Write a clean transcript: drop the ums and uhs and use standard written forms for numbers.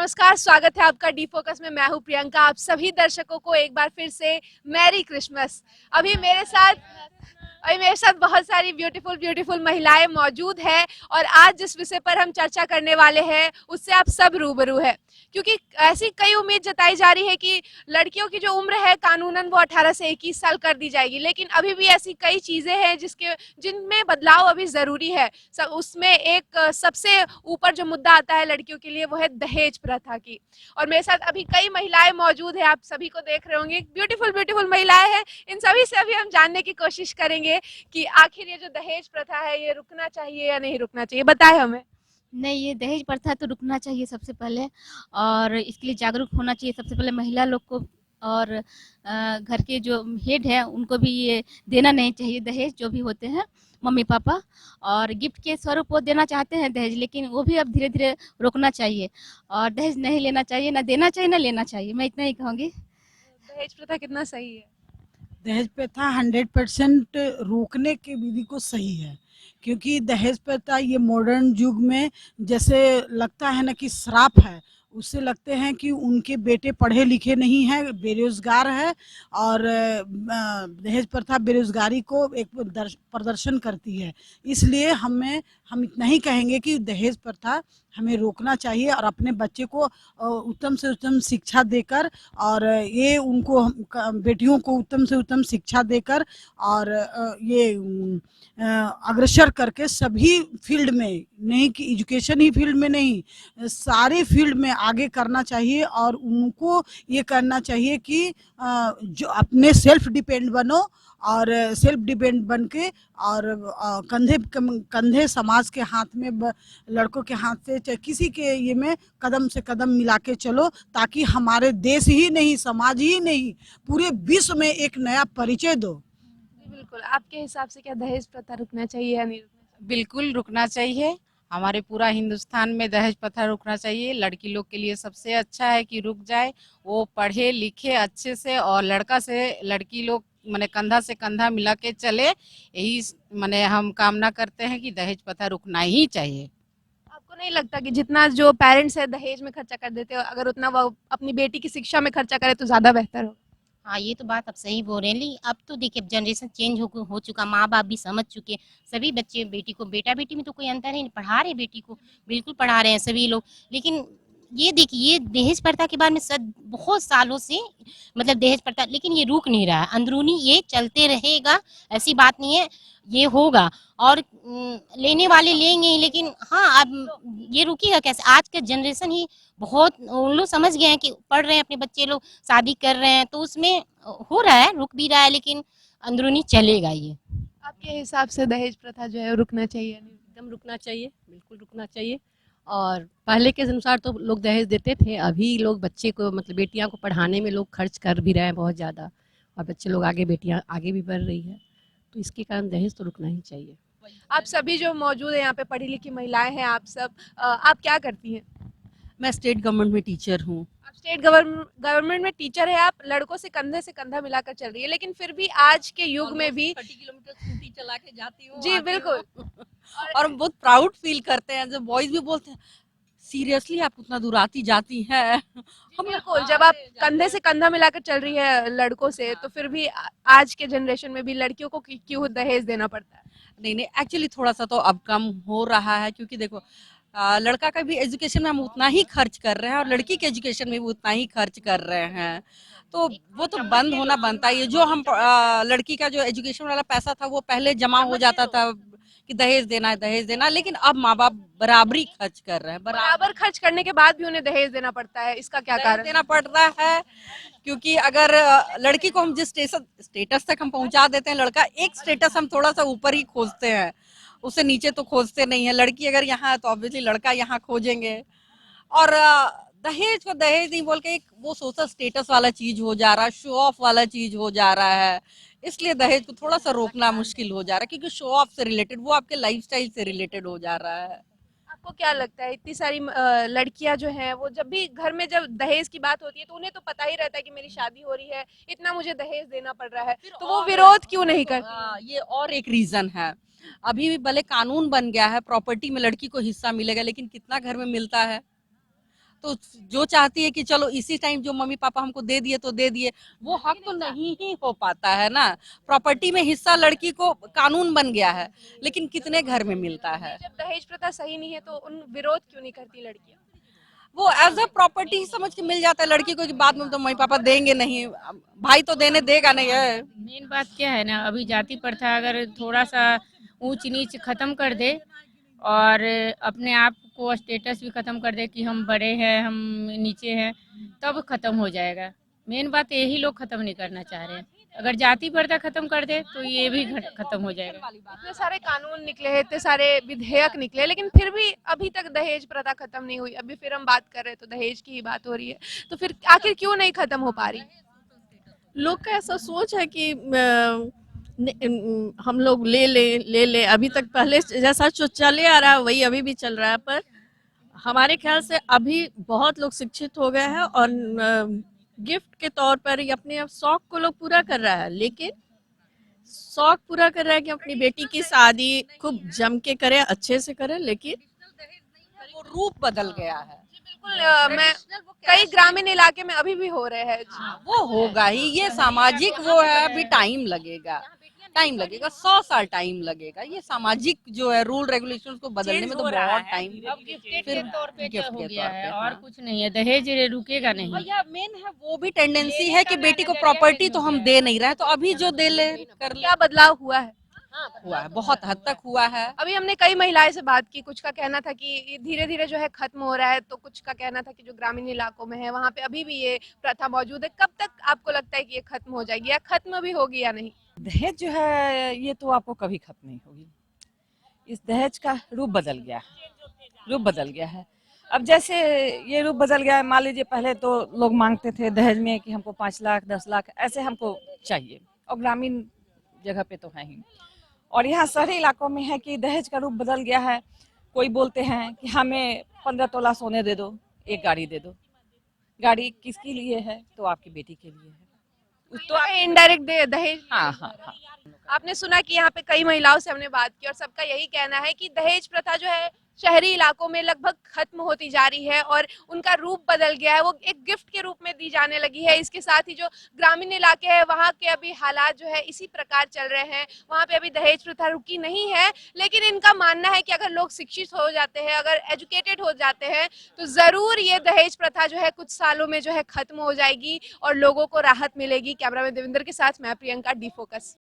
नमस्कार, स्वागत है आपका डी फोकस में। मैं हूं प्रियंका। आप सभी दर्शकों को एक बार फिर से मैरी क्रिसमस। अभी मेरे साथ बहुत सारी ब्यूटीफुल ब्यूटीफुल महिलाएं मौजूद हैं और आज जिस विषय पर हम चर्चा करने वाले हैं उससे आप सब रूबरू है, क्योंकि ऐसी कई उम्मीद जताई जा रही है कि लड़कियों की जो उम्र है कानूनन वो 18 से 21 साल कर दी जाएगी, लेकिन अभी भी ऐसी कई चीजें हैं जिनमें बदलाव अभी जरूरी है। उसमें एक सबसे ऊपर जो मुद्दा आता है लड़कियों के लिए वो है दहेज प्रथा की। और मेरे साथ अभी कई महिलाएं मौजूद है, आप सभी को देख रहे होंगे, ब्यूटीफुल ब्यूटीफुल महिलाएं हैं। इन सभी से अभी हम जानने की कोशिश करेंगे कि आखिर ये जो दहेज प्रथा है ये रुकना चाहिए या नहीं रुकना चाहिए। बताएं हमें। नहीं, ये दहेज प्रथा तो रुकना चाहिए सबसे पहले। और इसके लिए जागरूक होना चाहिए सबसे पहले महिला लोग को। और घर के जो हेड है उनको भी ये देना नहीं चाहिए दहेज, जो भी होते हैं मम्मी पापा। और गिफ्ट के स्वरूप वो देना चाहते हैं दहेज, लेकिन वो भी अब धीरे धीरे रोकना चाहिए। और दहेज नहीं लेना चाहिए, ना देना चाहिए ना लेना चाहिए, मैं इतना ही कहूँगी। दहेज प्रथा कितना सही है? दहेज प्रथा 100% रोकने के विधि को सही है, क्योंकि दहेज प्रथा ये मॉडर्न युग में जैसे लगता है ना कि श्राप है। उससे लगते हैं कि उनके बेटे पढ़े लिखे नहीं हैं, बेरोजगार है। और दहेज प्रथा बेरोजगारी को एक प्रदर्शन करती है। इसलिए हम इतना ही कहेंगे कि दहेज प्रथा हमें रोकना चाहिए और अपने बच्चे को उत्तम से उत्तम शिक्षा देकर, और ये उनको बेटियों को उत्तम से उत्तम शिक्षा देकर और ये अग्रसर करके सभी फील्ड में, नहीं कि एजुकेशन ही फील्ड में नहीं, सारे फील्ड में आगे करना चाहिए। और उनको ये करना चाहिए कि जो अपने सेल्फ डिपेंड बनो, और सेल्फ डिपेंड बन के और कंधे कंधे समाज के हाथ में, लड़कों के हाथ से, चाहे किसी के ये में कदम से कदम मिला के चलो, ताकि हमारे देश ही नहीं, समाज ही नहीं, पूरे विश्व में एक नया परिचय दो। बिल्कुल, आपके हिसाब से क्या दहेज प्रथा रुकना चाहिए या नहीं रुकना चाहिए? बिल्कुल रुकना चाहिए। हमारे पूरा हिंदुस्तान में दहेज प्रथा रुकना चाहिए। लड़की लोग के लिए सबसे अच्छा है कि रुक जाए, वो पढ़े लिखे अच्छे से, और लड़का से लड़की लोग माने कंधा से कंधा मिला के चले। यही माने हम कामना करते हैं कि दहेज प्रथा रुकना ही चाहिए। आपको नहीं लगता कि जितना जो पेरेंट्स है दहेज में खर्चा कर देते हो, अगर उतना वो अपनी बेटी की शिक्षा में खर्चा करे तो ज्यादा बेहतर हो? हाँ, ये तो बात आप सही बोल रहे हैं। अब तो देखिए, अब जनरेशन चेंज हो चुका, माँ बाप भी समझ चुके। सभी बच्चे बेटी को, बेटा बेटी में तो कोई अंतर नहीं, पढ़ा रहे बेटी को, बिल्कुल पढ़ा रहे हैं सभी लोग। लेकिन ये देखिए, ये दहेज प्रथा के बारे में बहुत सालों से मतलब दहेज प्रथा, लेकिन ये रुक नहीं रहा है। अंदरूनी ये चलते रहेगा, ऐसी बात नहीं है, ये होगा। और लेने वाले लेंगे ही, लेकिन हाँ, अब ये रुकेगा कैसे? आज का जनरेशन ही बहुत, उन लोग समझ गए हैं कि पढ़ रहे हैं, अपने बच्चे लोग शादी कर रहे हैं, तो उसमें हो रहा है, रुक भी रहा है, लेकिन अंदरूनी चलेगा ये। आपके हिसाब से दहेज प्रथा जो है रुकना चाहिए या नहीं? एकदम रुकना चाहिए, बिल्कुल रुकना चाहिए। और पहले के अनुसार तो लोग दहेज देते थे, अभी लोग बच्चे को मतलब बेटियां को पढ़ाने में लोग खर्च कर भी रहे हैं बहुत ज़्यादा, और बच्चे लोग आगे, बेटियां आगे भी बढ़ रही है, तो इसके कारण दहेज तो रुकना ही चाहिए। आप सभी जो मौजूद है यहाँ पे पढ़ी लिखी महिलाएं हैं, आप सब आप क्या करती हैं? मैं स्टेट गवर्नमेंट में टीचर हूँ। आप स्टेट गवर्नमेंट में टीचर है, आप लड़कों से कंधा मिलाकर चल रही है, लेकिन फिर भी आज के युग में भी 30 किलोमीटर स्कूटी चला के जाती हूँ, जी आती बिल्कुल। हूँ। और हम बहुत प्राउड फील करते हैं, जब बॉयज भी बोलते हैं सीरियसली आप उतना दूर आती जाती है। हम बिल्कुल, जब आप कंधे से कंधा मिलाकर चल रही है लड़कों से, तो फिर भी आज के जनरेशन में भी लड़कियों को क्यों दहेज देना पड़ता है? नहीं नहीं, एक्चुअली थोड़ा सा तो अब कम हो रहा है, क्योंकि देखो लड़का का भी एजुकेशन में हम उतना ही खर्च कर रहे हैं, और लड़की के एजुकेशन में भी उतना ही खर्च कर रहे हैं, तो वो तो बंद होना बनता ही है। जो हम लड़की का जो एजुकेशन वाला पैसा था वो पहले जमा हो जाता था कि दहेज देना है, दहेज देना, लेकिन अब माँ बाप बराबरी खर्च कर रहे हैं, बराबर खर्च करने के बाद भी उन्हें दहेज देना पड़ता है, इसका क्या कारण? देना पड़ रहा है। क्योंकि अगर लड़की को हम जिस स्टेटस तक हम पहुंचा देते हैं, लड़का एक स्टेटस हम थोड़ा सा ऊपर ही खोजते हैं, उससे नीचे तो खोजते नहीं है। लड़की अगर यहाँ है तो ऑब्वियसली लड़का यहाँ खोजेंगे। और दहेज को दहेज नहीं बोल के एक वो सोशल स्टेटस वाला चीज हो जा रहा है, शो ऑफ वाला चीज हो जा रहा है। इसलिए दहेज को थोड़ा सा रोकना मुश्किल हो जा रहा है, क्योंकि शो ऑफ से रिलेटेड, वो आपके लाइफस्टाइल से रिलेटेड हो जा रहा है। आपको क्या लगता है, इतनी सारी लड़कियां जो हैं वो जब भी घर में जब दहेज की बात होती है तो उन्हें तो पता ही रहता है कि मेरी शादी हो रही है, इतना मुझे दहेज देना पड़ रहा है, तो वो विरोध क्यों नहीं करती? ये और एक रीजन है। अभी भी भले कानून बन गया है, प्रॉपर्टी में लड़की को हिस्सा मिलेगा, लेकिन कितना घर में मिलता है? तो जो चाहती है कि चलो इसी टाइम जो मम्मी पापा हमको दे दिए तो दे दिए, वो हक तो नहीं ही हो पाता है ना। प्रॉपर्टी में हिस्सा लड़की को कानून बन गया है, लेकिन कितने घर में मिलता है। जब दहेज प्रथा सही नहीं है तो उन विरोध क्यों नहीं करती लड़कियां? वो एज अ प्रॉपर्टी समझ के मिल जाता है लड़की को कि बाद में तो मम्मी पापा देंगे नहीं, भाई तो देने देगा नहीं है। मेन बात क्या है ना, अभी जाति प्रथा अगर थोड़ा सा ऊंच नीच खत्म कर दे और अपने आप को स्टेटस भी खत्म कर दे कि हम बड़े हैं हम नीचे हैं, तब खत्म हो जाएगा। मेन बात यही लोग खत्म नहीं करना चाह रहे हैं। अगर जाति प्रथा खत्म कर दे तो ये भी खत्म हो जाएगा। इतने सारे कानून निकले हैं, इतने सारे विधेयक निकले, लेकिन फिर भी अभी तक दहेज प्रथा खत्म नहीं हुई। अभी फिर हम बात कर रहे हैं तो दहेज की ही बात हो रही है, तो फिर आखिर क्यों नहीं खत्म हो पा रही? लोग का ऐसा सोच है कि हम लोग ले ले अभी तक पहले जैसा जो चले आ रहा है वही अभी भी चल रहा है। पर हमारे ख्याल से अभी बहुत लोग शिक्षित हो गए हैं और गिफ्ट के तौर पर या अपने शौक को लोग पूरा कर रहा है, लेकिन शौक पूरा कर रहा है कि अपनी बेटी की शादी खूब जम के करे, अच्छे से करे, लेकिन वो रूप बदल गया है। बिल्कुल मैं कई ग्रामीण इलाके में अभी भी हो रहे हैं। वो होगा ही, ये सामाजिक वो है, अभी टाइम लगेगा, 100 साल टाइम लगेगा। ये सामाजिक जो है रूल रेगुलेशन को बदलने में तो बहुत टाइम। अब गिफ्टेड के तौर पे गिफ्ट हो के गया तौर है पे, और हाँ। कुछ नहीं है, दहेज रुकेगा नहीं। भैया मेन है वो भी टेंडेंसी है कि बेटी को प्रॉपर्टी तो हम दे नहीं रहे, तो अभी जो दे ले कर ले। क्या बदलाव हुआ है? हुआ है, बहुत हद तक हुआ है। अभी हमने कई महिलाएं से बात की, कुछ का कहना था कि धीरे धीरे जो है खत्म हो रहा है, तो कुछ का कहना था कि जो ग्रामीण इलाकों में है वहाँ पे अभी भी ये प्रथा मौजूद है। कब तक आपको लगता है कि ये खत्म हो जाएगी या खत्म भी होगी या नहीं? दहेज जो है ये तो आपको कभी खत्म नहीं होगी। इस दहेज का रूप बदल गया है, रूप बदल गया है। अब जैसे ये रूप बदल गया है, मान लीजिए पहले तो लोग मांगते थे दहेज में कि हमको 5 लाख 10 लाख ऐसे हमको चाहिए, और ग्रामीण जगह पे तो है ही। और यहाँ शहरी इलाकों में है कि दहेज का रूप बदल गया है। कोई बोलते हैं कि हमें 15 तोला सोने दे दो, एक गाड़ी दे दो। गाड़ी किसके लिए है? तो आपकी बेटी के लिए है। तो इनडायरेक्ट दहेज। हाँ हाँ हाँ। आपने सुना कि यहाँ पे कई महिलाओं से हमने बात की और सबका यही कहना है कि दहेज प्रथा जो है शहरी इलाकों में लगभग खत्म होती जा रही है और उनका रूप बदल गया है, वो एक गिफ्ट के रूप में दी जाने लगी है। इसके साथ ही जो ग्रामीण इलाके हैं वहाँ के अभी हालात जो है इसी प्रकार चल रहे हैं, वहाँ पे अभी दहेज प्रथा रुकी नहीं है। लेकिन इनका मानना है कि अगर लोग शिक्षित हो जाते हैं, अगर एजुकेटेड हो जाते हैं, तो ज़रूर ये दहेज प्रथा जो है कुछ सालों में जो है खत्म हो जाएगी और लोगों को राहत मिलेगी। कैमरामैन देवेंद्र के साथ मैं प्रियंका, डी फोकस।